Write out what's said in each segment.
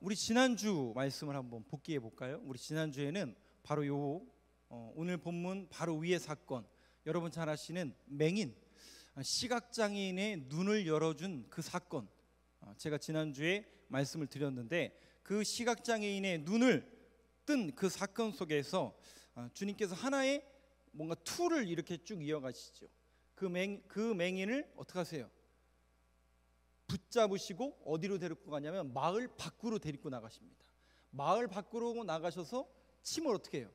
우리 지난주 말씀을 한번 복기해 볼까요? 우리 지난주에는 바로 오늘 본문 바로 위의 사건, 여러분 잘 아시는 맹인, 시각장애인의 눈을 열어준 그 사건, 제가 지난주에 말씀을 드렸는데, 그 시각장애인의 눈을 뜬 그 사건 속에서 주님께서 하나의 뭔가 툴을 이렇게 쭉 이어가시죠. 그 맹인을 어떻게 하세요? 붙잡으시고 어디로 데리고 가냐면 마을 밖으로 데리고 나가십니다. 마을 밖으로 나가셔서 침을 어떻게 해요?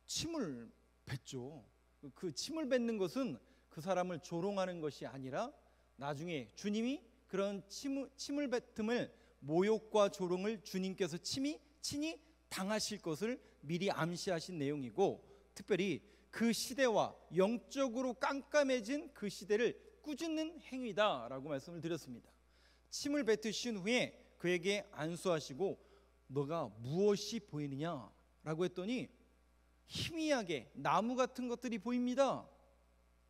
침을 뱉죠. 그 침을 뱉는 것은 그 사람을 조롱하는 것이 아니라 나중에 주님이 그런 침을 뱉음을, 모욕과 조롱을 주님께서 친히 당하실 것을 미리 암시하신 내용이고, 특별히 그 시대와 영적으로 깜깜해진 그 시대를 꾸짖는 행위다라고 말씀을 드렸습니다. 침을 뱉으신 후에 그에게 안수하시고 너가 무엇이 보이느냐라고 했더니 희미하게 나무 같은 것들이 보입니다.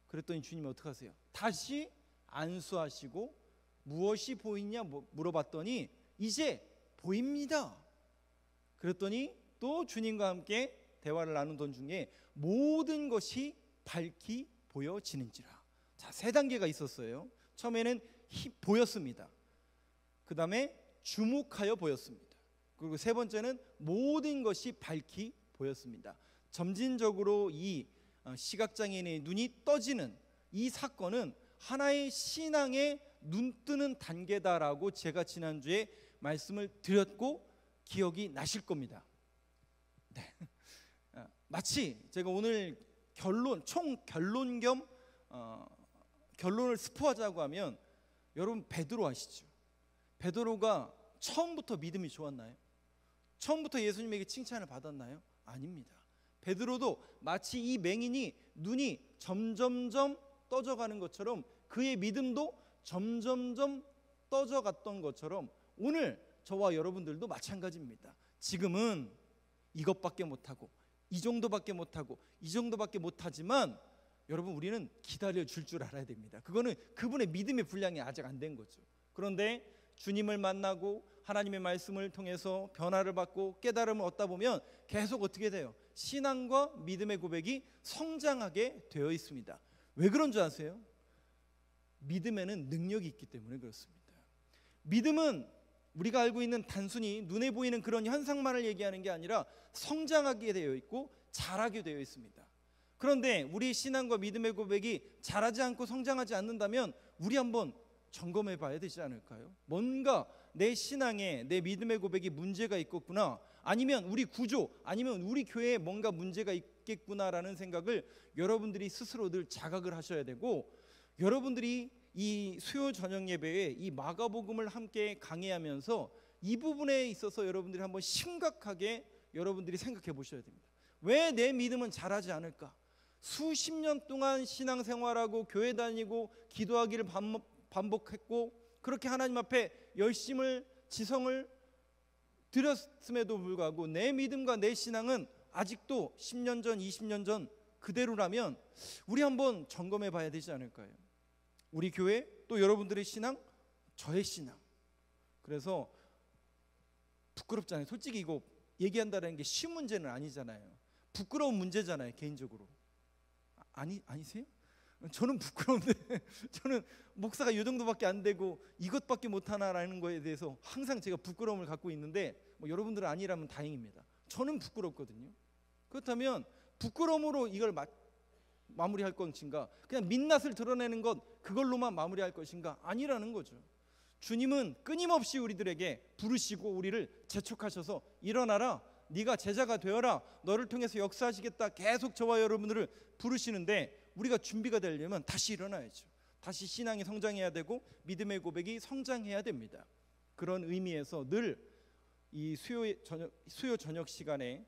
그랬더니 주님이 어떻게 하세요? 다시 안수하시고 무엇이 보이냐 물어봤더니 이제 보입니다. 그랬더니 또 주님과 함께 대화를 나누던 중에 모든 것이 밝히 보여지는지라. 자, 세 단계가 있었어요. 처음에는 보였습니다. 그 다음에 주목하여 보였습니다. 그리고 세 번째는 모든 것이 밝히 보였습니다. 점진적으로 이 시각장애인의 눈이 떠지는 이 사건은 하나의 신앙의 눈뜨는 단계다라고 제가 지난주에 말씀을 드렸고 기억이 나실 겁니다. 네. 마치 제가 오늘 총 결론 겸 결론을 스포하자고 하면, 여러분 베드로 아시죠? 베드로가 처음부터 믿음이 좋았나요? 처음부터 예수님에게 칭찬을 받았나요? 아닙니다. 베드로도 마치 이 맹인이 눈이 점점점 떠져가는 것처럼, 그의 믿음도 점점점 떠져갔던 것처럼 오늘 저와 여러분들도 마찬가지입니다. 지금은 이것밖에 못하고 이 정도밖에 못하고 이 정도밖에 못하지만, 여러분 우리는 기다려 줄 줄 알아야 됩니다. 그거는 그분의 믿음의 분량이 아직 안 된 거죠. 그런데 주님을 만나고 하나님의 말씀을 통해서 변화를 받고 깨달음을 얻다 보면 계속 어떻게 돼요? 신앙과 믿음의 고백이 성장하게 되어 있습니다. 왜 그런 줄 아세요? 믿음에는 능력이 있기 때문에 그렇습니다. 믿음은 우리가 알고 있는 단순히 눈에 보이는 그런 현상만을 얘기하는 게 아니라 성장하게 되어 있고 자라게 되어 있습니다. 그런데 우리 신앙과 믿음의 고백이 자라지 않고 성장하지 않는다면 우리 한번 점검해 봐야 되지 않을까요? 뭔가 내 신앙에, 내 믿음의 고백이 문제가 있겠구나, 아니면 우리 구조, 아니면 우리 교회에 뭔가 문제가 있겠구나라는 생각을 여러분들이 스스로 늘 자각을 하셔야 되고, 여러분들이 이 수요 저녁 예배에 이 마가복음을 함께 강해하면서 이 부분에 있어서 여러분들이 한번 심각하게 여러분들이 생각해 보셔야 됩니다. 왜 내 믿음은 자라지 않을까? 수십 년 동안 신앙생활하고 교회 다니고 기도하기를 반복했고 그렇게 하나님 앞에 열심을 지성을 드렸음에도 불구하고 내 믿음과 내 신앙은 아직도 10년 전 20년 전 그대로라면 우리 한번 점검해 봐야 되지 않을까요? 우리 교회, 또 여러분들의 신앙, 저의 신앙. 그래서 부끄럽잖아요. 솔직히 이거 얘기한다는 게 쉬운 문제는 아니잖아요. 부끄러운 문제잖아요. 개인적으로. 아니세요? 저는 부끄러운데 저는 목사가 이 정도밖에 안 되고 이것밖에 못하나라는 거에 대해서 항상 제가 부끄러움을 갖고 있는데, 여러분들은 아니라면 다행입니다. 저는 부끄럽거든요. 그렇다면 부끄러움으로 이걸 마무리할 것인가, 그냥 민낯을 드러내는 것 그걸로만 마무리할 것인가? 아니라는 거죠. 주님은 끊임없이 우리들에게 부르시고 우리를 재촉하셔서 일어나라, 네가 제자가 되어라, 너를 통해서 역사하시겠다, 계속 저와 여러분들을 부르시는데, 우리가 준비가 되려면 다시 일어나야죠. 다시 신앙이 성장해야 되고 믿음의 고백이 성장해야 됩니다. 그런 의미에서 늘 이 수요 저녁 시간에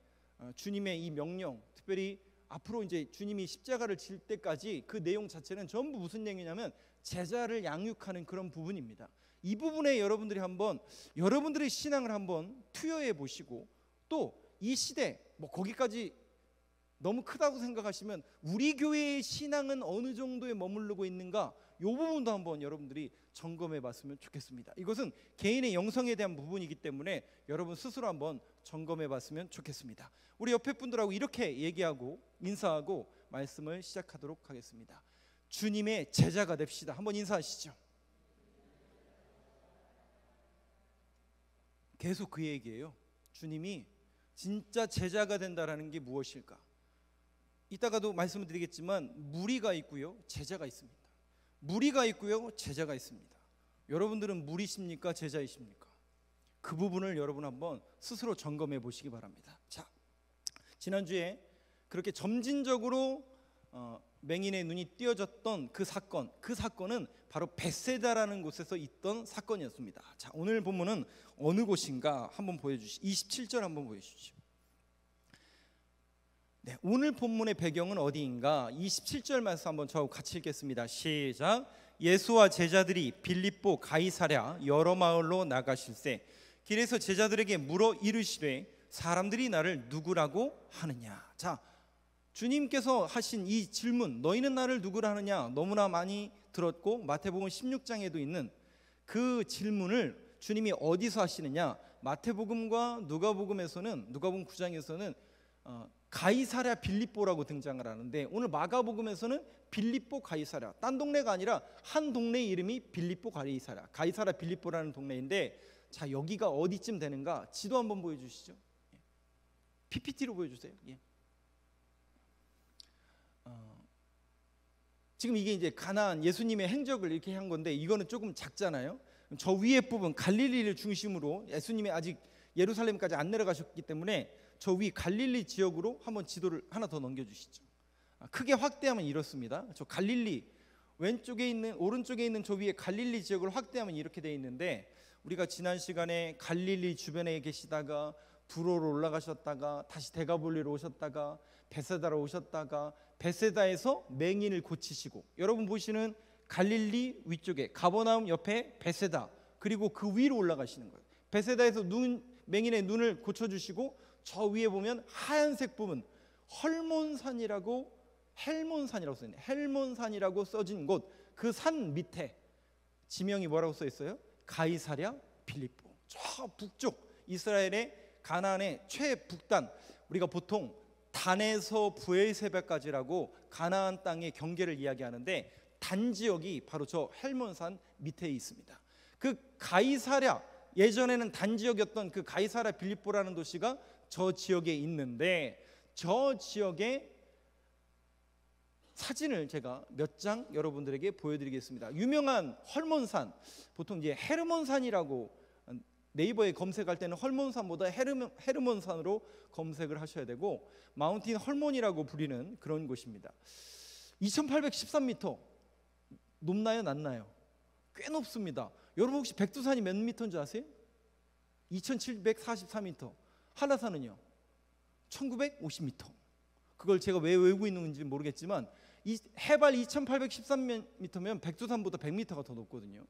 주님의 이 명령, 특별히 앞으로 이제 주님이 십자가를 질 때까지 그 내용 자체는 전부 무슨 얘기냐면 제자를 양육하는 그런 부분입니다. 이 부분에 여러분들이 한번 여러분들의 신앙을 한번 투여해 보시고, 또 이 시대 거기까지 너무 크다고 생각하시면 우리 교회의 신앙은 어느 정도에 머무르고 있는가, 이 부분도 한번 여러분들이 점검해 봤으면 좋겠습니다. 이것은 개인의 영성에 대한 부분이기 때문에 여러분 스스로 한번 점검해 봤으면 좋겠습니다. 우리 옆에 분들하고 이렇게 얘기하고 인사하고 말씀을 시작하도록 하겠습니다. 주님의 제자가 됩시다. 한번 인사하시죠. 계속 그 얘기예요. 주님이 진짜 제자가 된다라는 게 무엇일까? 이따가도 말씀을 드리겠지만 무리가 있고요, 제자가 있습니다. 무리가 있고요, 제자가 있습니다. 여러분들은 무리십니까, 제자이십니까? 그 부분을 여러분 한번 스스로 점검해 보시기 바랍니다. 자, 지난주에 그렇게 점진적으로 맹인의 눈이 띄어졌던 그 사건은 바로 벳세다라는 곳에서 있던 사건이었습니다. 자, 오늘 본문은 어느 곳인가 한번 보여주시죠. 27절 한번 보여주시죠. 네, 오늘 본문의 배경은 어디인가? 27절 말씀 한번 저하고 같이 읽겠습니다. 시작. 예수와 제자들이 빌립보 가이사랴 여러 마을로 나가실새 길에서 제자들에게 물어 이르시되 사람들이 나를 누구라고 하느냐. 자, 주님께서 하신 이 질문, 너희는 나를 누구라 하느냐, 너무나 많이 들었고 마태복음 16장에도 있는 그 질문을 주님이 어디서 하시느냐? 마태복음과 누가복음 9장에서는 가이사랴 빌립보라고 등장을 하는데, 오늘 마가복음에서는 빌립보 가이사랴, 딴 동네가 아니라 한 동네 이름이 빌립보 가이사랴 빌립보라는 동네인데, 자, 여기가 어디쯤 되는가? 지도 한번 보여주시죠. PPT로 보여주세요. 예. 지금 이게 이제 가나안 예수님의 행적을 이렇게 한 건데, 이거는 조금 작잖아요. 저 위에 부분 갈릴리를 중심으로, 예수님이 아직 예루살렘까지 안 내려가셨기 때문에 저 위 갈릴리 지역으로 한번 지도를 하나 더 넘겨주시죠. 크게 확대하면 이렇습니다. 저 갈릴리 왼쪽에 있는, 오른쪽에 있는 저 위에 갈릴리 지역을 확대하면 이렇게 돼 있는데, 우리가 지난 시간에 갈릴리 주변에 계시다가 두로로 올라가셨다가 다시 데가볼리로 오셨다가 베세다로 오셨다가 베세다에서 맹인을 고치시고, 여러분 보시는 갈릴리 위쪽에 가버나움 옆에 베세다, 그리고 그 위로 올라가시는 거예요. 베세다에서 맹인의 눈을 고쳐주시고, 저 위에 보면 하얀색 부분 헬몬산이라고 써있네요. 헬몬산이라고 써진 곳, 그 산 밑에 지명이 뭐라고 써 있어요? 가이사랴 빌립보. 저 북쪽 이스라엘의 가나안의 최북단, 우리가 보통 단에서 브엘세바까지라고 가나안 땅의 경계를 이야기하는데, 단지역이 바로 저 헬몬산 밑에 있습니다. 그 가이사랴, 예전에는 단지역이었던 그 가이사랴 빌립보라는 도시가 저 지역에 있는데, 저 지역의 사진을 제가 몇 장 여러분들에게 보여드리겠습니다. 유명한 헐몬산, 보통 이제 헤르몬산이라고 네이버에 검색할 때는 헐몬산보다 헤르몬산으로 검색을 하셔야 되고, 마운틴 헐몬이라고 부리는 그런 곳입니다. 2813m 높나요, 낮나요? 꽤 높습니다. 여러분 혹시 백두산이 몇 미터인지 아세요? 2744m. 한라산은요 1950m. 그걸 제가 왜 외우고 있는지 모르겠지만, 이 해발 2813m면 백두산보다 100m가 더 높거든요.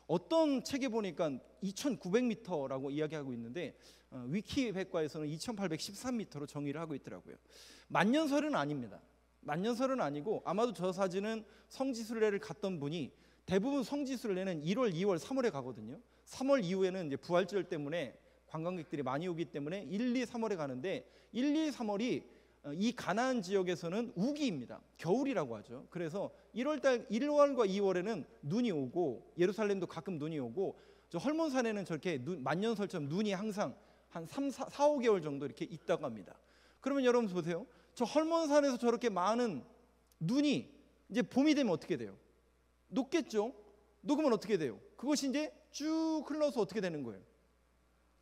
어떤 책에 보니까 2900m라고 이야기하고 있는데, 위키백과에서는 2813m로 정의를 하고 있더라고요. 만년설은 아닙니다. 만년설은 아니고, 아마도 저 사진은 성지순례를 갔던 분이, 대부분 성지순례는 1월, 2월, 3월에 가거든요. 3월 이후에는 이제 부활절 때문에 관광객들이 많이 오기 때문에 1, 2, 3월에 가는데, 1, 2, 3월이 이 가나안 지역에서는 우기입니다. 겨울이라고 하죠. 그래서 1월과 2월에는 눈이 오고, 예루살렘도 가끔 눈이 오고, 저 헐몬산에는 저렇게 만년설처럼 눈이 항상 한 3, 4, 5개월 정도 이렇게 있다고 합니다. 그러면 여러분 보세요. 저 헐몬산에서 저렇게 많은 눈이 이제 봄이 되면 어떻게 돼요? 녹겠죠. 녹으면 어떻게 돼요? 그것이 이제 쭉 흘러서 어떻게 되는 거예요?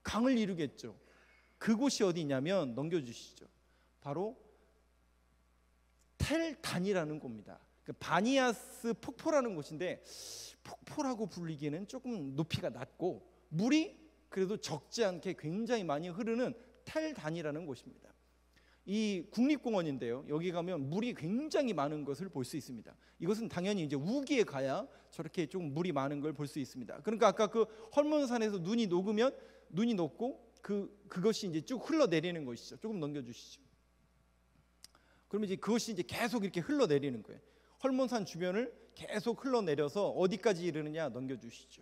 강을 이루겠죠. 그곳이 어디냐면, 넘겨주시죠. 바로 텔단이라는 곳입니다. 그 바니아스 폭포라는 곳인데, 폭포라고 불리기에는 조금 높이가 낮고 물이 그래도 적지 않게 굉장히 많이 흐르는 텔단이라는 곳입니다. 이 국립공원인데요, 여기 가면 물이 굉장히 많은 것을 볼 수 있습니다. 이것은 당연히 이제 우기에 가야 저렇게 좀 물이 많은 걸 볼 수 있습니다. 그러니까 아까 그 헐몬산에서 눈이 녹으면, 눈이 녹고 그것이 이제 쭉 흘러내리는 것이죠. 조금 넘겨주시죠. 그러면 이제 그것이 이제 계속 이렇게 흘러내리는 거예요. 헐몬산 주변을 계속 흘러내려서 어디까지 이르느냐 넘겨주시죠.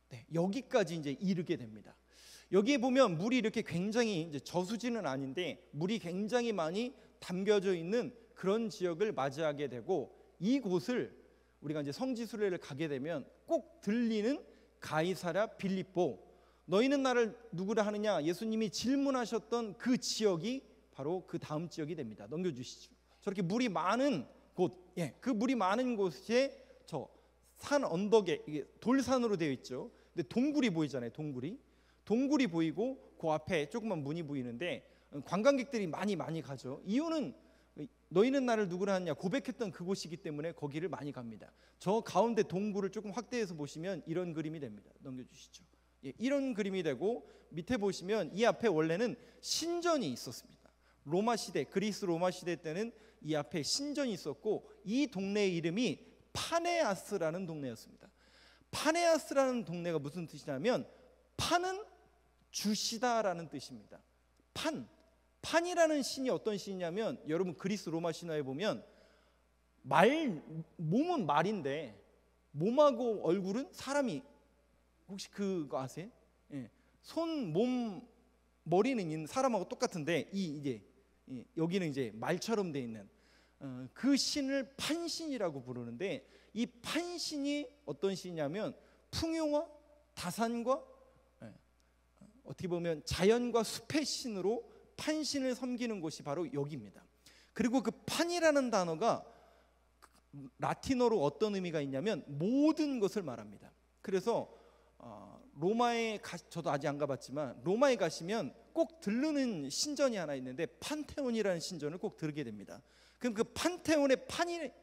네, 여기까지 이제 이르게 됩니다. 여기에 보면 물이 이렇게 굉장히 이제 저수지는 아닌데 물이 굉장히 많이 담겨져 있는 그런 지역을 맞이하게 되고, 이곳을 우리가 이제 성지 순례를 가게 되면 꼭 들리는 가이사랴 빌립보, 너희는 나를 누구라 하느냐 예수님이 질문하셨던 그 지역이 바로 그 다음 지역이 됩니다. 넘겨주시죠. 저렇게 물이 많은 곳, 그 물이 많은 곳에 저 산 언덕에, 이게 돌산으로 되어 있죠. 근데 동굴이 보이잖아요. 동굴이 보이고 그 앞에 조그만 문이 보이는데 관광객들이 많이 가죠. 이유는 너희는 나를 누구라 하느냐 고백했던 그곳이기 때문에 거기를 많이 갑니다. 저 가운데 동굴을 조금 확대해서 보시면 이런 그림이 됩니다. 넘겨주시죠. 이런 그림이 되고, 밑에 보시면 이 앞에 원래는 신전이 있었습니다. 로마 시대, 그리스 로마 시대 때는 이 앞에 신전이 있었고, 이 동네의 이름이 파네아스라는 동네였습니다. 파네아스라는 동네가 무슨 뜻이냐면 판은 주시다라는 뜻입니다. 판이라는 신이 어떤 신이냐면, 여러분 그리스 로마 신화에 보면 몸은 말인데 몸하고 얼굴은 사람이, 혹시 그거 아세요? 손, 몸, 머리는 있는 사람하고 똑같은데 이제 여기는 이제 말처럼 돼 있는 그 신을 판신이라고 부르는데, 이 판신이 어떤 신이냐면 풍요와 다산과 어떻게 보면 자연과 숲의 신으로 판신을 섬기는 곳이 바로 여기입니다. 그리고 그 판이라는 단어가 라틴어로 어떤 의미가 있냐면 모든 것을 말합니다. 그래서 로마에 저도 아직 안 가봤지만 로마에 가시면 꼭 들르는 신전이 하나 있는데 판테온이라는 신전을 꼭 들게 됩니다. 그럼 그 판테온의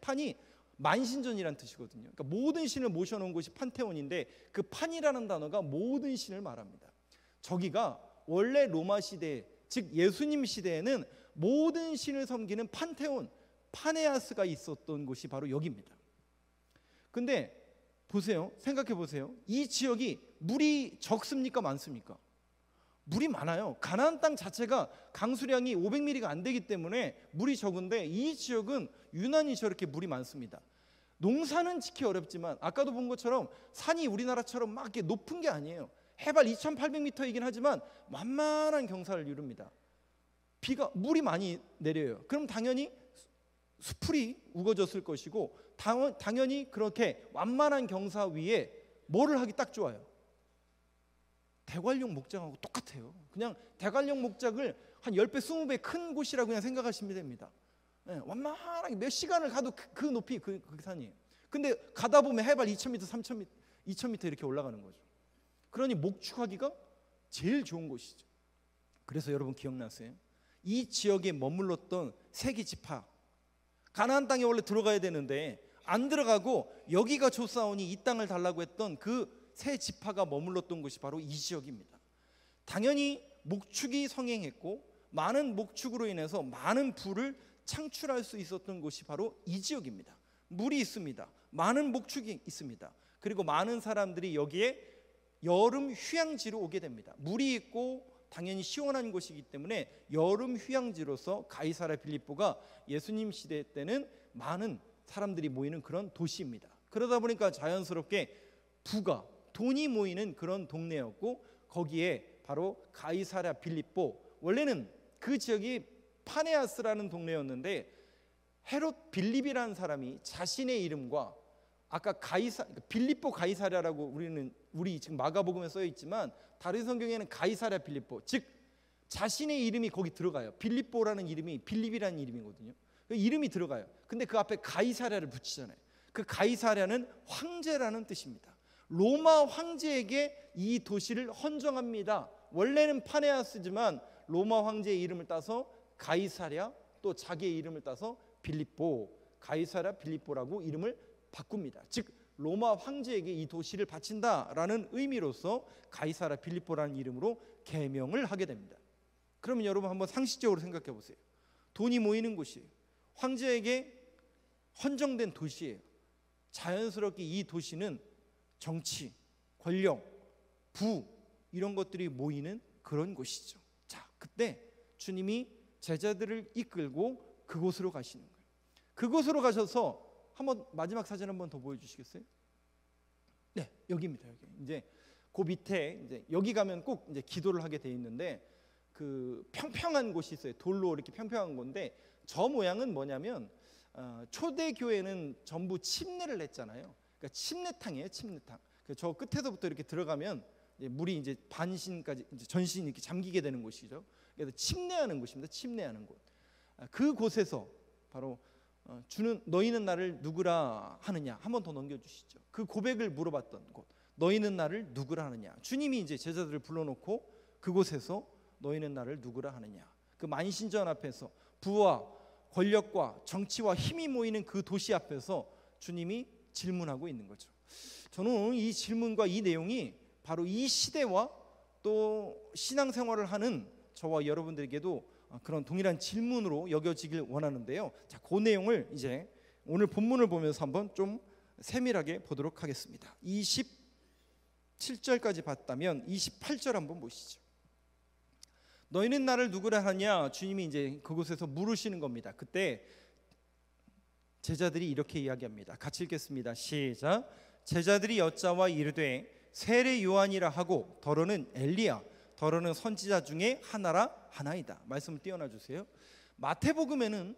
판이 만신전이라는 뜻이거든요. 그러니까 모든 신을 모셔놓은 곳이 판테온인데, 그 판이라는 단어가 모든 신을 말합니다. 저기가 원래 로마 시대, 즉 예수님 시대에는 모든 신을 섬기는 판테온, 파네아스가 있었던 곳이 바로 여기입니다. 근데 보세요, 생각해 보세요. 이 지역이 물이 적습니까, 많습니까? 물이 많아요. 가나안 땅 자체가 강수량이 500ml가 안 되기 때문에 물이 적은데, 이 지역은 유난히 저렇게 물이 많습니다. 농사는 짓기 어렵지만 아까도 본 것처럼 산이 우리나라처럼 막 이렇게 높은 게 아니에요. 해발 2,800m이긴 하지만 만만한 경사를 이룹니다. 물이 많이 내려요. 그럼 당연히 수풀이 우거졌을 것이고, 당연히 그렇게 완만한 경사 위에 뭐를 하기 딱 좋아요? 대관령 목장하고 똑같아요. 그냥 대관령 목장을 한 10배, 20배 큰 곳이라고 그냥 생각하시면 됩니다. 완만하게 몇 시간을 가도 그 높이 그 산이에요. 근데 가다 보면 해발 2,000m, 3,000m, 2,000m 이렇게 올라가는 거죠. 그러니 목축하기가 제일 좋은 곳이죠. 그래서 여러분 기억나세요? 이 지역에 머물렀던 세기 지파, 가나안 땅에 원래 들어가야 되는데 안 들어가고 여기가 좋사오니 이 땅을 달라고 했던 그 세 지파가 머물렀던 곳이 바로 이 지역입니다. 당연히 목축이 성행했고, 많은 목축으로 인해서 많은 부를 창출할 수 있었던 곳이 바로 이 지역입니다. 물이 있습니다. 많은 목축이 있습니다. 그리고 많은 사람들이 여기에 여름 휴양지로 오게 됩니다. 물이 있고 당연히 시원한 곳이기 때문에 여름 휴양지로서 가이사랴 빌립보가 예수님 시대 때는 많은 사람들이 모이는 그런 도시입니다. 그러다 보니까 자연스럽게 돈이 모이는 그런 동네였고, 거기에 바로 가이사랴 빌립보, 원래는 그 지역이 파네아스라는 동네였는데 헤롯 빌립이라는 사람이 자신의 이름과 아까 빌립보 가이사랴라고 우리 지금 마가복음에 써 있지만 다른 성경에는 가이사랴 빌립보, 즉 자신의 이름이 거기 들어가요. 빌립보라는 이름이 빌립이라는 이름이거든요. 그 이름이 들어가요. 근데 그 앞에 가이사랴를 붙이잖아요. 그 가이사랴는 황제라는 뜻입니다. 로마 황제에게 이 도시를 헌정합니다. 원래는 파네아스지만 로마 황제의 이름을 따서 가이사랴, 또 자기의 이름을 따서 빌립보, 가이사랴 빌립보라고 이름을 바꿉니다. 즉 로마 황제에게 이 도시를 바친다라는 의미로서 가이사랴 빌립보라는 이름으로 개명을 하게 됩니다. 그러면 여러분 한번 상식적으로 생각해 보세요. 돈이 모이는 곳이에요. 황제에게 헌정된 도시예요. 자연스럽게 이 도시는 정치, 권력, 부 이런 것들이 모이는 그런 곳이죠. 자, 그때 주님이 제자들을 이끌고 그곳으로 가시는 거예요. 그곳으로 가셔서 한번 마지막 사진 한번 더 보여주시겠어요? 네, 여기입니다. 여기 이제 그 밑에 이제 여기 가면 꼭 이제 기도를 하게 돼 있는데 그 평평한 곳이 있어요. 돌로 이렇게 평평한 건데 저 모양은 뭐냐면 초대 교회는 전부 침례를 했잖아요. 그러니까 침례탕이에요, 침례탕. 저 끝에서부터 이렇게 들어가면 물이 이제 반신까지 이제 전신이 이렇게 잠기게 되는 곳이죠. 그래서 침례하는 곳입니다. 침례하는 곳. 그 곳에서 바로 주는 너희는 나를 누구라 하느냐. 한 번 더 넘겨주시죠. 그 고백을 물어봤던 곳. 너희는 나를 누구라 하느냐. 주님이 이제 제자들을 불러놓고 그곳에서 너희는 나를 누구라 하느냐. 그 만신전 앞에서 부와 권력과 정치와 힘이 모이는 그 도시 앞에서 주님이 질문하고 있는 거죠. 저는 이 질문과 이 내용이 바로 이 시대와 또 신앙생활을 하는 저와 여러분들에게도 그런 동일한 질문으로 여겨지길 원하는데요. 자, 그 내용을 이제 오늘 본문을 보면서 한번 좀 세밀하게 보도록 하겠습니다. 27절까지 봤다면 28절 한번 보시죠. 너희는 나를 누구라 하냐. 주님이 이제 그곳에서 물으시는 겁니다. 그때 제자들이 이렇게 이야기합니다. 같이 읽겠습니다. 시작. 제자들이 여짜와 이르되 세례 요한이라 하고 더러는 엘리야 더러는 선지자 중에 하나이다. 말씀을 띄워놔 주세요. 마태복음에는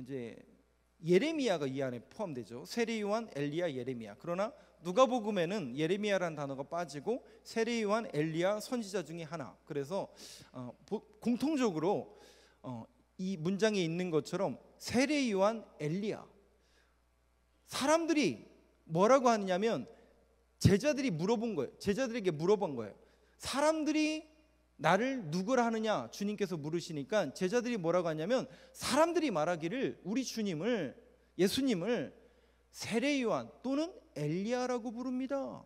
이제 예레미야가 이 안에 포함되죠. 세례 요한, 엘리야, 예레미야. 그러나 누가복음에는 예레미야라는 단어가 빠지고 세례 요한, 엘리야, 선지자 중에 하나. 그래서 공통적으로 이 문장에 있는 것처럼 세례 요한, 엘리야. 사람들이 뭐라고 하느냐면 제자들이 물어본 거예요. 제자들에게 물어본 거예요. 사람들이 나를 누구라 하느냐 주님께서 물으시니까 제자들이 뭐라고 하냐면 사람들이 말하기를 우리 주님을 예수님을 세례 요한 또는 엘리야라고 부릅니다.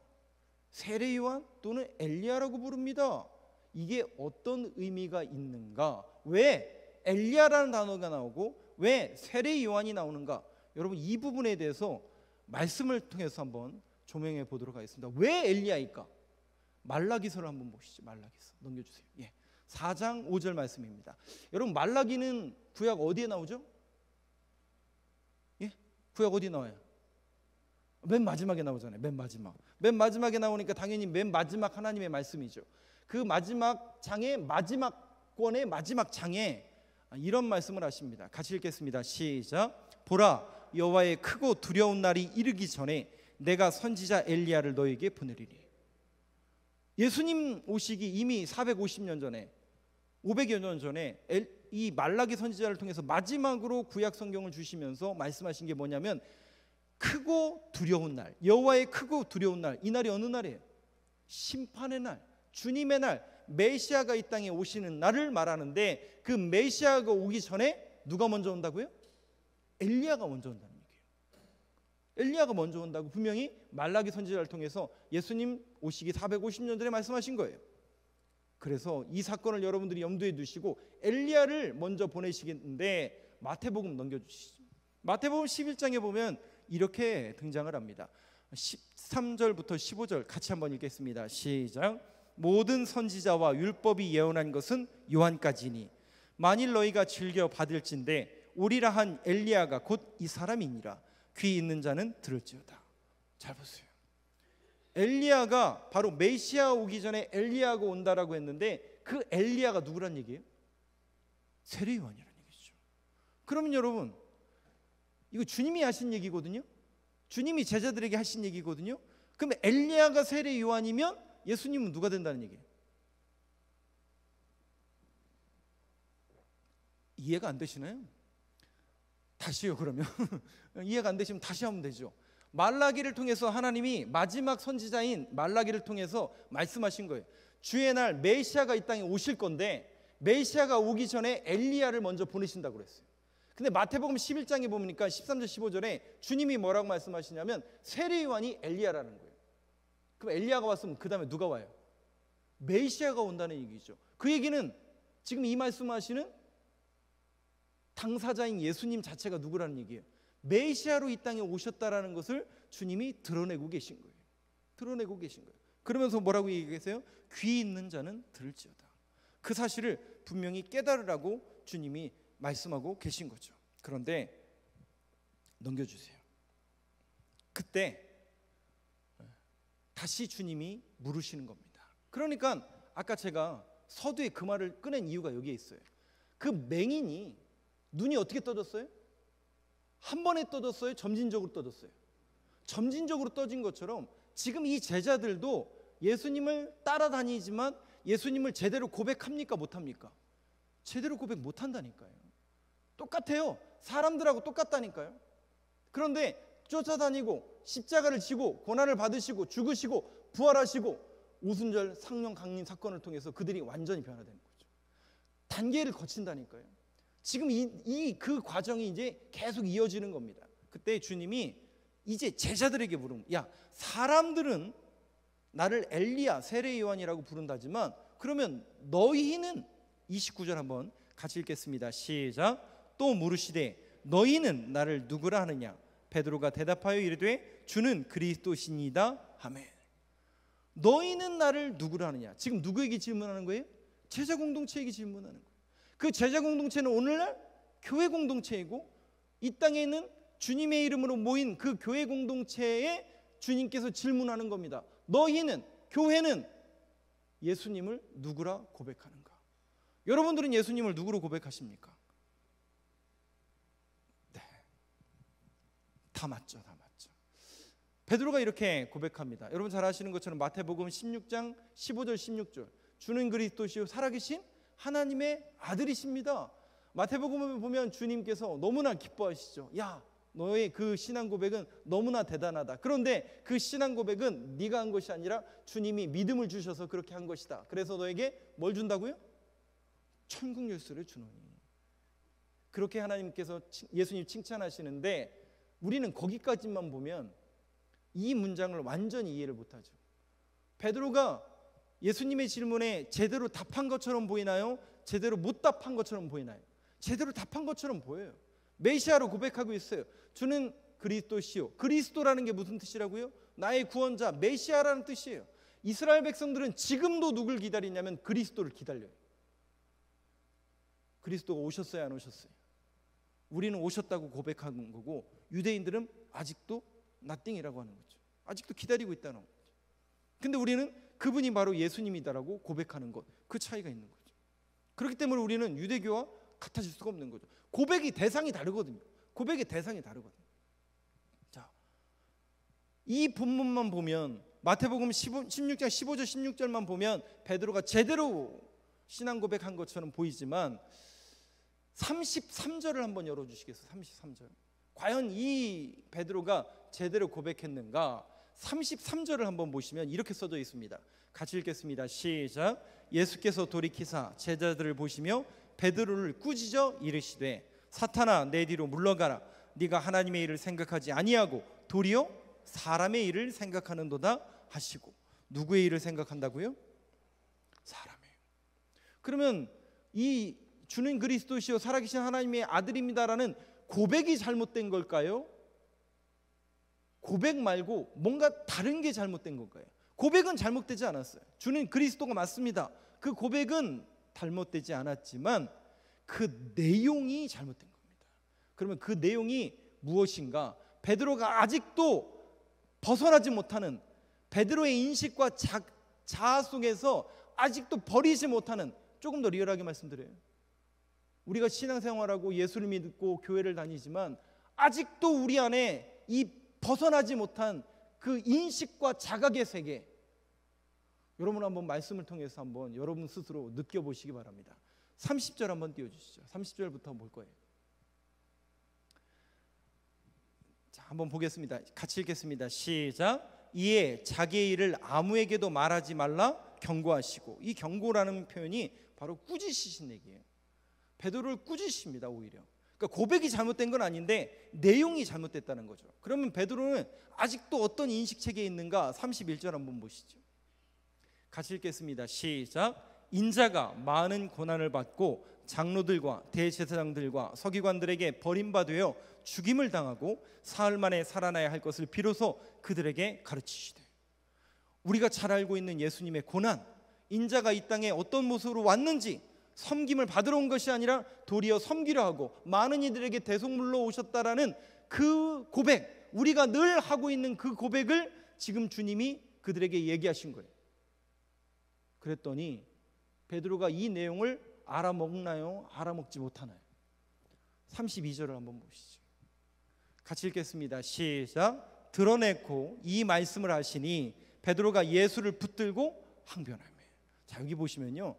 세례 요한 또는 엘리야라고 부릅니다. 이게 어떤 의미가 있는가? 왜 엘리야라는 단어가 나오고 왜 세례 요한이 나오는가? 여러분 이 부분에 대해서 말씀을 통해서 한번 조명해 보도록 하겠습니다. 왜 엘리야일까? 말라기서를 한번 보시죠. 말라기서 넘겨주세요. 4장 5절 말씀입니다. 여러분 말라기는 구약 어디에 나오죠? 구약 어디 나와요? 맨 마지막에 나오잖아요. 맨 마지막에 나오니까 당연히 맨 마지막 하나님의 말씀이죠. 그 마지막 장의 마지막 권의 마지막 장에 이런 말씀을 하십니다. 같이 읽겠습니다. 시작. 보라 여호와의 크고 두려운 날이 이르기 전에 내가 선지자 엘리야를 너에게 보내리니. 예수님 오시기 이미 450년 전에 500여 년 전에 이 말라기 선지자를 통해서 마지막으로 구약 성경을 주시면서 말씀하신 게 뭐냐면 크고 두려운 날, 여호와의 크고 두려운 날. 이 날이 어느 날이에요? 심판의 날, 주님의 날, 메시아가 이 땅에 오시는 날을 말하는데 그 메시아가 오기 전에 누가 먼저 온다고요? 엘리야가 먼저 온다는 얘기예요. 엘리야가 먼저 온다고 분명히 말라기 선지자를 통해서 예수님 오시기 450년 전에 말씀하신 거예요. 그래서 이 사건을 여러분들이 염두에 두시고 엘리야를 먼저 보내시겠는데 마태복음 넘겨주시죠. 마태복음 11장에 보면 이렇게 등장을 합니다. 13절부터 15절 같이 한번 읽겠습니다. 시작. 모든 선지자와 율법이 예언한 것은 요한까지니 만일 너희가 즐겨 받을진대 오리라 한 엘리야가 곧 이 사람이니라. 귀 있는 자는 들을지어다. 잘 보세요. 엘리야가 바로 메시아 오기 전에 엘리야가 온다라고 했는데 그 엘리야가 누구란 얘기예요? 세례 요한이라는 얘기죠. 그러면 여러분 이거 주님이 하신 얘기거든요. 주님이 제자들에게 하신 얘기거든요. 그럼 엘리야가 세례 요한이면 예수님은 누가 된다는 얘기예요? 이해가 안 되시나요? 다시요. 그러면 이해가 안 되시면 다시 하면 되죠. 말라기를 통해서 하나님이 마지막 선지자인 말라기를 통해서 말씀하신 거예요. 주의 날 메시아가 이 땅에 오실 건데 메시아가 오기 전에 엘리야를 먼저 보내신다고 그랬어요. 근데 마태복음 11장에 보니까 13절 15절에 주님이 뭐라고 말씀하시냐면 세례 요한이 엘리야라는 거예요. 그럼 엘리야가 왔으면 그 다음에 누가 와요? 메시아가 온다는 얘기죠. 그 얘기는 지금 이 말씀하시는 당사자인 예수님 자체가 누구라는 얘기예요? 메시아로 이 땅에 오셨다라는 것을 주님이 드러내고 계신 거예요. 드러내고 계신 거예요. 그러면서 뭐라고 얘기하세요? 귀 있는 자는 들을지어다. 그 사실을 분명히 깨달으라고 주님이 말씀하고 계신 거죠. 그런데 넘겨주세요. 그때 다시 주님이 물으시는 겁니다. 그러니까 아까 제가 서두에 그 말을 꺼낸 이유가 여기에 있어요. 그 맹인이 눈이 어떻게 떠졌어요? 한 번에 떠졌어요? 점진적으로 떠졌어요? 점진적으로 떠진 것처럼 지금 이 제자들도 예수님을 따라다니지만 예수님을 제대로 고백합니까? 못합니까? 제대로 고백 못한다니까요. 똑같아요. 사람들하고 똑같다니까요. 그런데 쫓아다니고 십자가를 지고 고난을 받으시고 죽으시고 부활하시고 오순절 상령 강림 사건을 통해서 그들이 완전히 변화되는 거죠. 단계를 거친다니까요. 지금 그 과정이 이제 계속 이어지는 겁니다. 그때 주님이 이제 제자들에게 물은, 야, 사람들은 나를 엘리야 세례 요한이라고 부른다지만 그러면 너희는, 29절 한번 같이 읽겠습니다. 시작. 또 물으시되 너희는 나를 누구라 하느냐? 베드로가 대답하여 이르되 주는 그리스도시니이다 하매. 너희는 나를 누구라 하느냐? 지금 누구에게 질문하는 거예요? 제자 공동체에게 질문하는 거예요. 그 제자 공동체는 오늘날 교회 공동체이고 이 땅에 있는 주님의 이름으로 모인 그 교회 공동체에 주님께서 질문하는 겁니다. 너희는, 교회는 예수님을 누구라 고백하는가? 여러분들은 예수님을 누구로 고백하십니까? 네, 다 맞죠, 다 맞죠. 베드로가 이렇게 고백합니다. 여러분 잘 아시는 것처럼 마태복음 16장 15절 16절, 주는 그리스도시요 살아계신 하나님의 아들이십니다. 마태복음을 보면 주님께서 너무나 기뻐하시죠. 야, 너의 그 신앙 고백은 너무나 대단하다. 그런데 그 신앙 고백은 네가 한 것이 아니라 주님이 믿음을 주셔서 그렇게 한 것이다. 그래서 너에게 뭘 준다고요? 천국 열쇠를 주노니. 그렇게 하나님께서 예수님 칭찬하시는데 우리는 거기까지만 보면 이 문장을 완전히 이해를 못하죠. 베드로가 예수님의 질문에 제대로 답한 것처럼 보이나요? 제대로 못 답한 것처럼 보이나요? 제대로 답한 것처럼 보여요. 메시아로 고백하고 있어요. 주는 그리스도시요. 그리스도라는 게 무슨 뜻이라고요? 나의 구원자, 메시아라는 뜻이에요. 이스라엘 백성들은 지금도 누굴 기다리냐면 그리스도를 기다려요. 그리스도가 오셨어요, 안 오셨어요? 우리는 오셨다고 고백하는 거고 유대인들은 아직도 nothing이라고 하는 거죠. 아직도 기다리고 있다는 거죠. 근데 우리는 그분이 바로 예수님이다라고 고백하는 것, 그 차이가 있는 거죠. 그렇기 때문에 우리는 유대교와 같아질 수가 없는 거죠. 고백이 대상이 다르거든요. 고백의 대상이 다르거든요. 자, 이 본문만 보면 마태복음 16장 15절 16절만 보면 베드로가 제대로 신앙 고백한 것처럼 보이지만 33절을 한번 열어주시겠어요? 33절. 과연 이 베드로가 제대로 고백했는가? 33절을 한번 보시면 이렇게 써져 있습니다. 같이 읽겠습니다. 시작. 예수께서 돌이키사 제자들을 보시며 베드로를 꾸짖어 이르시되 사탄아 내 뒤로 물러가라. 네가 하나님의 일을 생각하지 아니하고 도리어 사람의 일을 생각하는도다 하시고. 누구의 일을 생각한다고요? 사람의. 그러면 이 주는 그리스도시요 살아계신 하나님의 아들입니다라는 고백이 잘못된 걸까요? 고백 말고 뭔가 다른 게 잘못된 걸까요? 고백은 잘못되지 않았어요. 주는 그리스도가 맞습니다. 그 고백은 잘못되지 않았지만 그 내용이 잘못된 겁니다. 그러면 그 내용이 무엇인가? 베드로가 아직도 벗어나지 못하는, 베드로의 인식과 자아 속에서 아직도 버리지 못하는, 조금 더 리얼하게 말씀드려요. 우리가 신앙생활하고 예수를 믿고 교회를 다니지만 아직도 우리 안에 이 벗어나지 못한 그 인식과 자각의 세계, 여러분 한번 말씀을 통해서 한번 여러분 스스로 느껴보시기 바랍니다. 30절 한번 띄워주시죠. 30절부터 볼 거예요. 자, 한번 보겠습니다. 같이 읽겠습니다. 시작. 이에 자기의 일을 아무에게도 말하지 말라 경고하시고. 이 경고라는 표현이 바로 꾸짖으신 얘기예요. 베드로를 꾸짖습니다. 오히려 그러니까 고백이 잘못된 건 아닌데 내용이 잘못됐다는 거죠. 그러면 베드로는 아직도 어떤 인식체계에 있는가? 31절 한번 보시죠. 같이 읽겠습니다. 시작. 인자가 많은 고난을 받고 장로들과 대제사장들과 서기관들에게 버림받아 죽임을 당하고 사흘 만에 살아나야 할 것을 비로소 그들에게 가르치시되. 우리가 잘 알고 있는 예수님의 고난, 인자가 이 땅에 어떤 모습으로 왔는지 섬김을 받으러 온 것이 아니라 도리어 섬기려 하고 많은 이들에게 대속물로 오셨다라는 그 고백, 우리가 늘 하고 있는 그 고백을 지금 주님이 그들에게 얘기하신 거예요. 그랬더니 베드로가 이 내용을 알아먹나요? 알아먹지 못하나요? 32절을 한번 보시죠. 같이 읽겠습니다. 시작. 드러내고 이 말씀을 하시니 베드로가 예수를 붙들고 항변하며. 자, 여기 보시면요,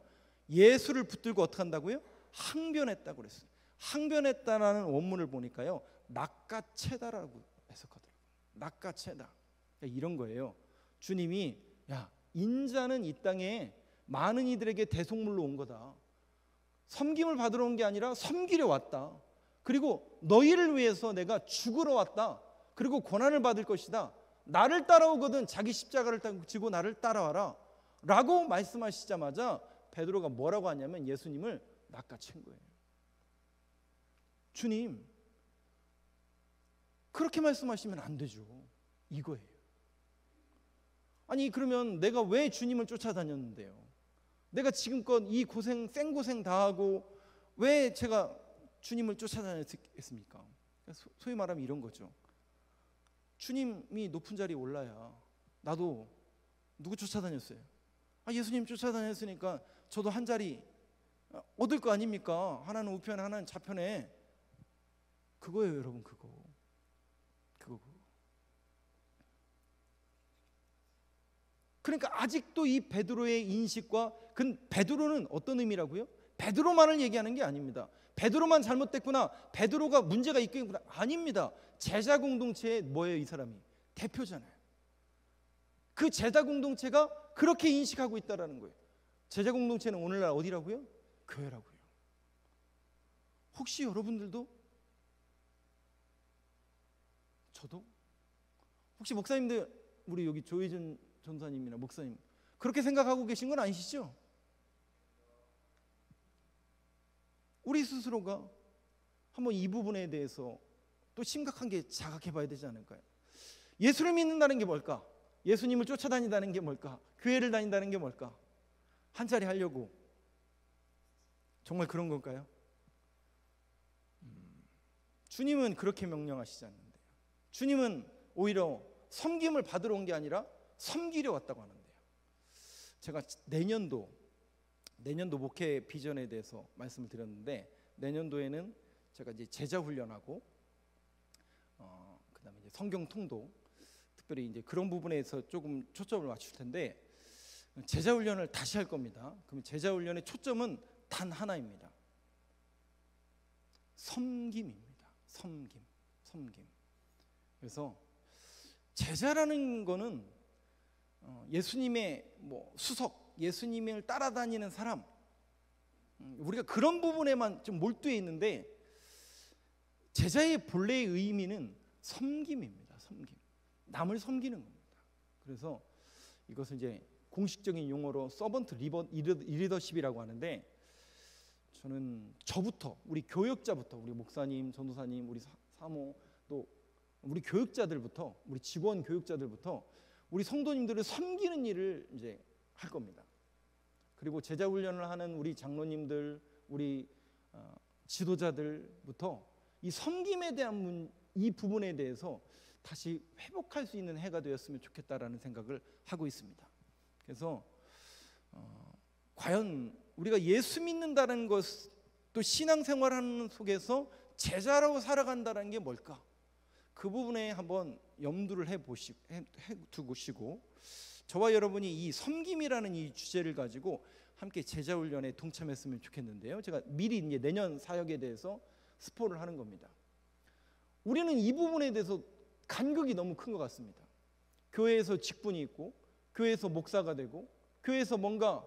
예수를 붙들고 어떻게 한다고요? 항변했다고 그랬어요. 항변했다라는 원문을 보니까요, 낚아채다라고 해석하더라고요. 낚아채다. 그러니까 이런 거예요. 주님이 야, 인자는 이 땅에 많은 이들에게 대속물로 온 거다. 섬김을 받으러 온 게 아니라 섬기려 왔다. 그리고 너희를 위해서 내가 죽으러 왔다. 그리고 고난을 받을 것이다. 나를 따라오거든 자기 십자가를 지고 나를 따라와라 라고 말씀하시자마자 베드로가 뭐라고 하냐면 예수님을 낚아챈 거예요. 주님, 그렇게 말씀하시면 안 되죠. 이거예요. 아니, 그러면 내가 왜 주님을 쫓아다녔는데요? 내가 지금껏 이 고생, 생고생 다 하고 왜 제가 주님을 쫓아다녔겠습니까? 소위 말하면 이런 거죠. 주님이 높은 자리에 올라야 나도 누구 쫓아다녔어요? 예수님 쫓아다녔으니까 저도 한 자리 얻을 거 아닙니까? 하나는 우편에 하나는 좌편에. 그거예요, 여러분. 그거. 그러니까 아직도 이 베드로의 인식과, 베드로는 어떤 의미라고요? 베드로만을 얘기하는 게 아닙니다. 베드로만 잘못됐구나, 베드로가 문제가 있겠구나, 아닙니다. 제자 공동체의 뭐예요? 이 사람이 대표잖아요. 그 제자 공동체가 그렇게 인식하고 있다라는 거예요. 제자 공동체는 오늘날 어디라고요? 교회라고요. 혹시 여러분들도, 저도, 혹시 목사님들, 우리 여기 조혜준 전사님이나 목사님 그렇게 생각하고 계신 건 아니시죠? 우리 스스로가 한번 이 부분에 대해서 또 심각한 게 자각해 봐야 되지 않을까요? 예수를 믿는다는 게 뭘까? 예수님을 쫓아다닌다는 게 뭘까? 교회를 다닌다는 게 뭘까? 한 자리 하려고 정말 그런 걸까요? 주님은 그렇게 명령하시지 않는데요. 주님은 오히려 섬김을 받으러 온 게 아니라 섬기려 왔다고 하는데요. 제가 내년도 목회 비전에 대해서 말씀을 드렸는데, 내년도에는 제가 이제 제자 훈련하고 그다음에 이제 성경 통독, 특별히 이제 그런 부분에서 조금 초점을 맞출 텐데, 제자 훈련을 다시 할 겁니다. 그럼 제자 훈련의 초점은 단 하나입니다. 섬김입니다. 섬김. 그래서 제자라는 거는 예수님의 수석, 예수님을 따라다니는 사람, 우리가 그런 부분에만 좀 몰두해 있는데, 제자의 본래의 의미는 섬김입니다. 섬김, 남을 섬기는 겁니다. 그래서 이것을 이제 공식적인 용어로 서번트 리더십이라고 하는데, 저는 저부터, 우리 교역자부터, 우리 목사님, 전도사님, 우리 사모, 또 우리 교육자들부터, 우리 직원 교육자들부터 우리 성도님들을 섬기는 일을 이제 할 겁니다. 그리고 제자 훈련을 하는 우리 장로님들, 우리 지도자들부터 이 섬김에 대한 이 부분에 대해서 다시 회복할 수 있는 해가 되었으면 좋겠다라는 생각을 하고 있습니다. 그래서 과연 우리가 예수 믿는다는 것, 또 신앙생활하는 속에서 제자라고 살아간다는 게 뭘까? 그 부분에 한번 염두를 해두시고, 저와 여러분이 이 섬김이라는 이 주제를 가지고 함께 제자훈련에 동참했으면 좋겠는데요. 제가 미리 이제 내년 사역에 대해서 스포를 하는 겁니다. 우리는 이 부분에 대해서 간극이 너무 큰 것 같습니다. 교회에서 직분이 있고, 교회에서 목사가 되고, 교회에서 뭔가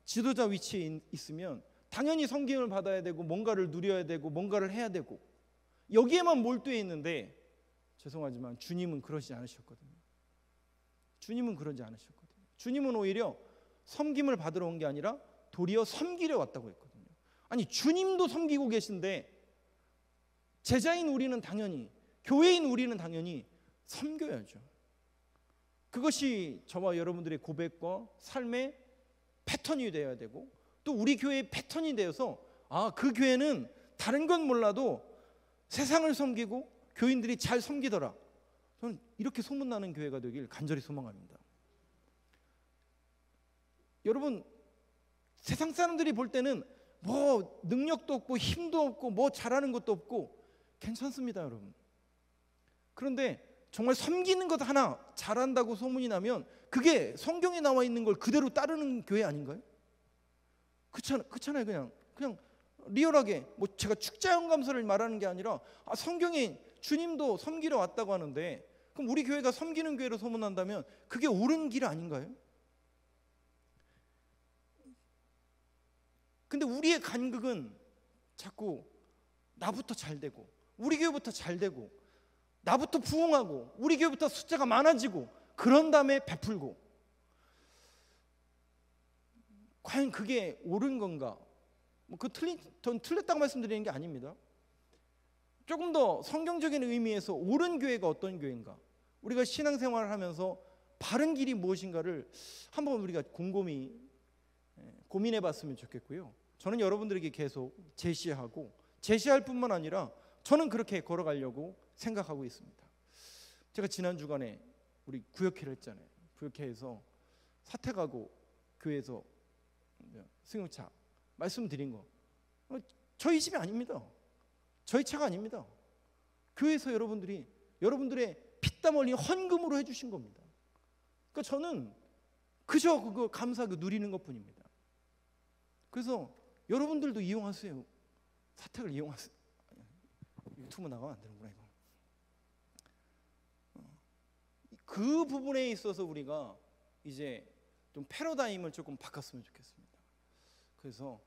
지도자 위치에 있으면 당연히 섬김을 받아야 되고, 뭔가를 누려야 되고, 뭔가를 해야 되고, 여기에만 몰두해 있는데, 죄송하지만 주님은 그러지 않으셨거든요. 주님은 그러지 않으셨거든요. 주님은 오히려 섬김을 받으러 온 게 아니라 도리어 섬기려 왔다고 했거든요. 아니, 주님도 섬기고 계신데 제자인 우리는 당연히, 교회인 우리는 당연히 섬겨야죠. 그것이 저와 여러분들의 고백과 삶의 패턴이 되어야 되고, 또 우리 교회의 패턴이 되어서 그 교회는 다른 건 몰라도 세상을 섬기고 교인들이 잘 섬기더라. 저는 이렇게 소문나는 교회가 되길 간절히 소망합니다. 여러분, 세상 사람들이 볼 때는 뭐 능력도 없고 힘도 없고 뭐 잘하는 것도 없고 괜찮습니다, 여러분. 그런데 정말 섬기는 것 하나 잘한다고 소문이 나면 그게 성경에 나와 있는 걸 그대로 따르는 교회 아닌가요? 그렇잖아요. 그냥 리얼하게 뭐 제가 축자연감서를 말하는 게 아니라 성경에 주님도 섬기러 왔다고 하는데 그럼 우리 교회가 섬기는 교회로 소문난다면 그게 옳은 길 아닌가요? 근데 우리의 간극은 자꾸 나부터 잘 되고 우리 교회부터 잘 되고 나부터 부흥하고 우리 교회부터 숫자가 많아지고 그런 다음에 베풀고, 과연 그게 옳은 건가? 전 틀렸다고 말씀드리는 게 아닙니다. 조금 더 성경적인 의미에서 옳은 교회가 어떤 교회인가, 우리가 신앙생활을 하면서 바른 길이 무엇인가를 한번 우리가 곰곰이 고민해 봤으면 좋겠고요. 저는 여러분들에게 계속 제시할 뿐만 아니라 저는 그렇게 걸어가려고 생각하고 있습니다. 제가 지난 주간에 우리 구역회를 했잖아요. 구역회에서 사택하고 교회에서 승용차 말씀드린 거 저희 집이 아닙니다. 저희 차가 아닙니다. 교회에서 여러분들의 피땀 흘린 헌금으로 해주신 겁니다. 그러니까 저는 그저 그거 감사하고 누리는 것뿐입니다. 그래서 여러분들도 이용하세요. 사택을 이용하세요. 유튜브 나가면 안 되는구나 이거. 그 부분에 있어서 우리가 이제 좀 패러다임을 조금 바꿨으면 좋겠습니다. 그래서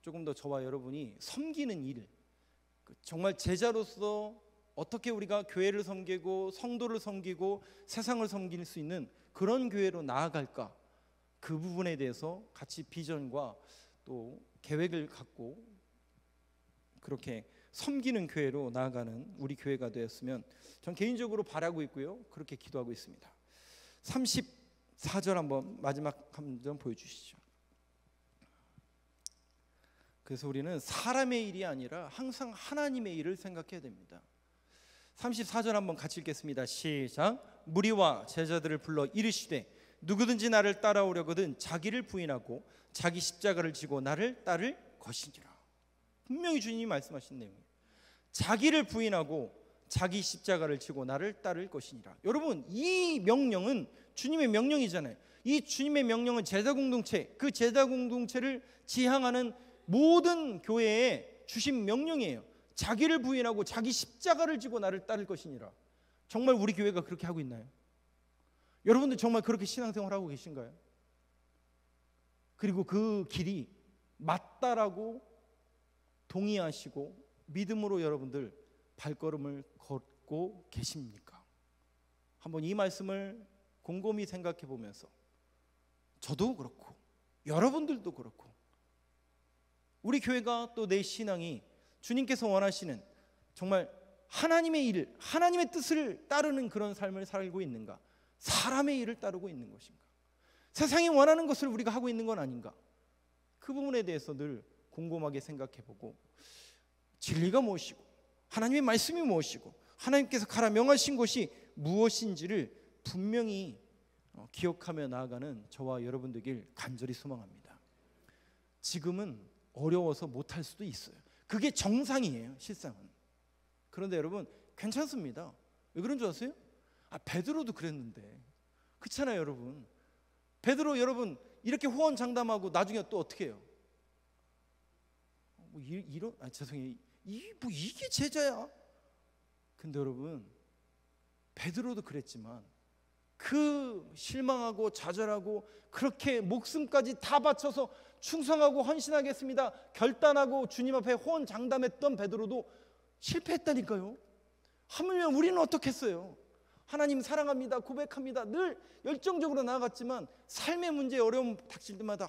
조금 더 저와 여러분이 섬기는 일, 정말 제자로서 어떻게 우리가 교회를 섬기고 성도를 섬기고 세상을 섬길 수 있는 그런 교회로 나아갈까, 그 부분에 대해서 같이 비전과 또 계획을 갖고 그렇게 섬기는 교회로 나아가는 우리 교회가 되었으면 전 개인적으로 바라고 있고요. 그렇게 기도하고 있습니다. 34절 한번 마지막 한번 보여주시죠. 그래서 우리는 사람의 일이 아니라 항상 하나님의 일을 생각해야 됩니다. 34절 한번 같이 읽겠습니다. 시작. 무리와 제자들을 불러 이르시되 누구든지 나를 따라오려거든 자기를 부인하고 자기 십자가를 지고 나를 따를 것이니라. 분명히 주님이 말씀하신 내용이에요. 자기를 부인하고 자기 십자가를 지고 나를 따를 것이니라. 여러분, 이 명령은 주님의 명령이잖아요. 이 주님의 명령은 제자 공동체, 그 제자 공동체를 지향하는 모든 교회에 주신 명령이에요. 자기를 부인하고 자기 십자가를 지고 나를 따를 것이니라. 정말 우리 교회가 그렇게 하고 있나요? 여러분들 정말 그렇게 신앙생활하고 계신가요? 그리고 그 길이 맞다라고 동의하시고 믿음으로 여러분들 발걸음을 걷고 계십니까? 한번 이 말씀을 곰곰이 생각해 보면서 저도 그렇고 여러분들도 그렇고 우리 교회가 또 내 신앙이 주님께서 원하시는 정말 하나님의 일, 하나님의 뜻을 따르는 그런 삶을 살고 있는가, 사람의 일을 따르고 있는 것인가, 세상이 원하는 것을 우리가 하고 있는 건 아닌가, 그 부분에 대해서 늘 곰곰하게 생각해보고 진리가 무엇이고 하나님의 말씀이 무엇이고 하나님께서 가라 명하신 것이 무엇인지를 분명히 기억하며 나아가는 저와 여러분 되길 간절히 소망합니다. 지금은 어려워서 못할 수도 있어요. 그게 정상이에요, 실상은. 그런데 여러분 괜찮습니다. 왜 그런 줄 아세요? 베드로도 그랬는데. 그렇잖아요, 여러분. 베드로 여러분 이렇게 호언장담하고 나중에 또 어떻게 해요? 죄송해요. 이게 제자야. 근데 여러분 베드로도 그랬지만 그 실망하고 좌절하고 그렇게 목숨까지 다 바쳐서 충성하고 헌신하겠습니다 결단하고 주님 앞에 호언장담했던 베드로도 실패했다니까요. 하물며 우리는 어떻겠어요? 하나님 사랑합니다, 고백합니다, 늘 열정적으로 나아갔지만 삶의 문제에 어려움 닥칠 때마다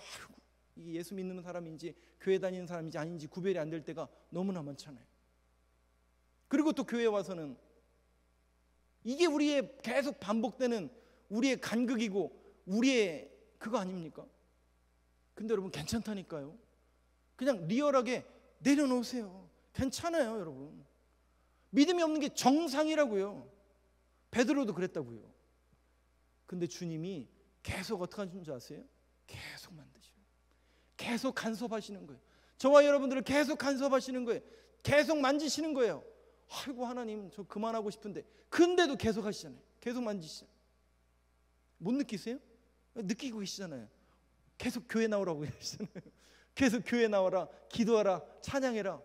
이게 예수 믿는 사람인지 교회 다니는 사람인지 아닌지 구별이 안 될 때가 너무나 많잖아요. 그리고 또 교회에 와서는 이게 우리의 계속 반복되는 우리의 간극이고 우리의 그거 아닙니까? 근데 여러분 괜찮다니까요. 그냥 리얼하게 내려놓으세요. 괜찮아요, 여러분. 믿음이 없는 게 정상이라고요. 베드로도 그랬다고요. 근데 주님이 계속 어떻게 하시는 줄 아세요? 계속 만드셔요. 계속 간섭하시는 거예요. 저와 여러분들을 계속 간섭하시는 거예요. 계속 만지시는 거예요. 아이고 하나님 저 그만하고 싶은데, 근데도 계속 하시잖아요. 계속 만지시잖아요. 못 느끼세요? 느끼고 계시잖아요. 계속 교회 나오라고 하시잖아요. 계속 교회 나와라, 기도하라, 찬양해라.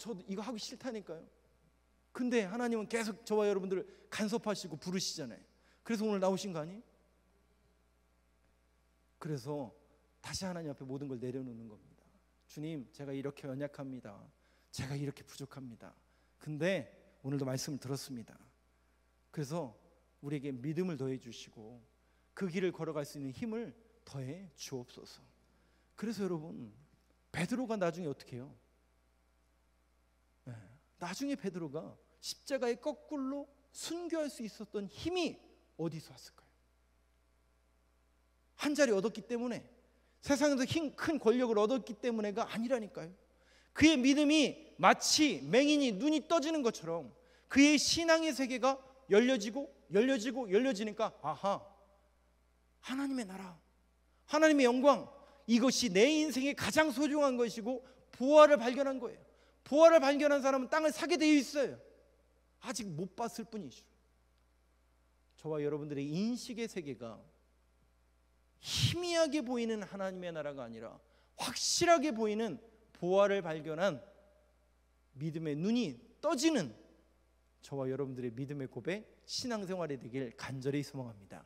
저도 이거 하기 싫다니까요. 근데 하나님은 계속 저와 여러분들을 간섭하시고 부르시잖아요. 그래서 오늘 나오신 거 아니에요? 그래서 다시 하나님 앞에 모든 걸 내려놓는 겁니다. 주님, 제가 이렇게 연약합니다. 제가 이렇게 부족합니다. 근데 오늘도 말씀을 들었습니다. 그래서 우리에게 믿음을 더해 주시고 그 길을 걸어갈 수 있는 힘을 더해 주옵소서. 그래서 여러분, 베드로가 나중에 어떻게 해요? 나중에 베드로가 십자가에 거꾸로 순교할 수 있었던 힘이 어디서 왔을까요? 한 자리 얻었기 때문에, 세상에서 큰 권력을 얻었기 때문에가 아니라니까요. 그의 믿음이 마치 맹인이 눈이 떠지는 것처럼 그의 신앙의 세계가 열려지니까 아하, 하나님의 나라, 하나님의 영광, 이것이 내 인생의 가장 소중한 것이고 부활을 발견한 거예요. 부활을 발견한 사람은 땅을 사게 되어 있어요. 아직 못 봤을 뿐이죠. 저와 여러분들의 인식의 세계가 희미하게 보이는 하나님의 나라가 아니라 확실하게 보이는 부활을 발견한 믿음의 눈이 떠지는 저와 여러분들의 믿음의 고백, 신앙생활이 되길 간절히 소망합니다.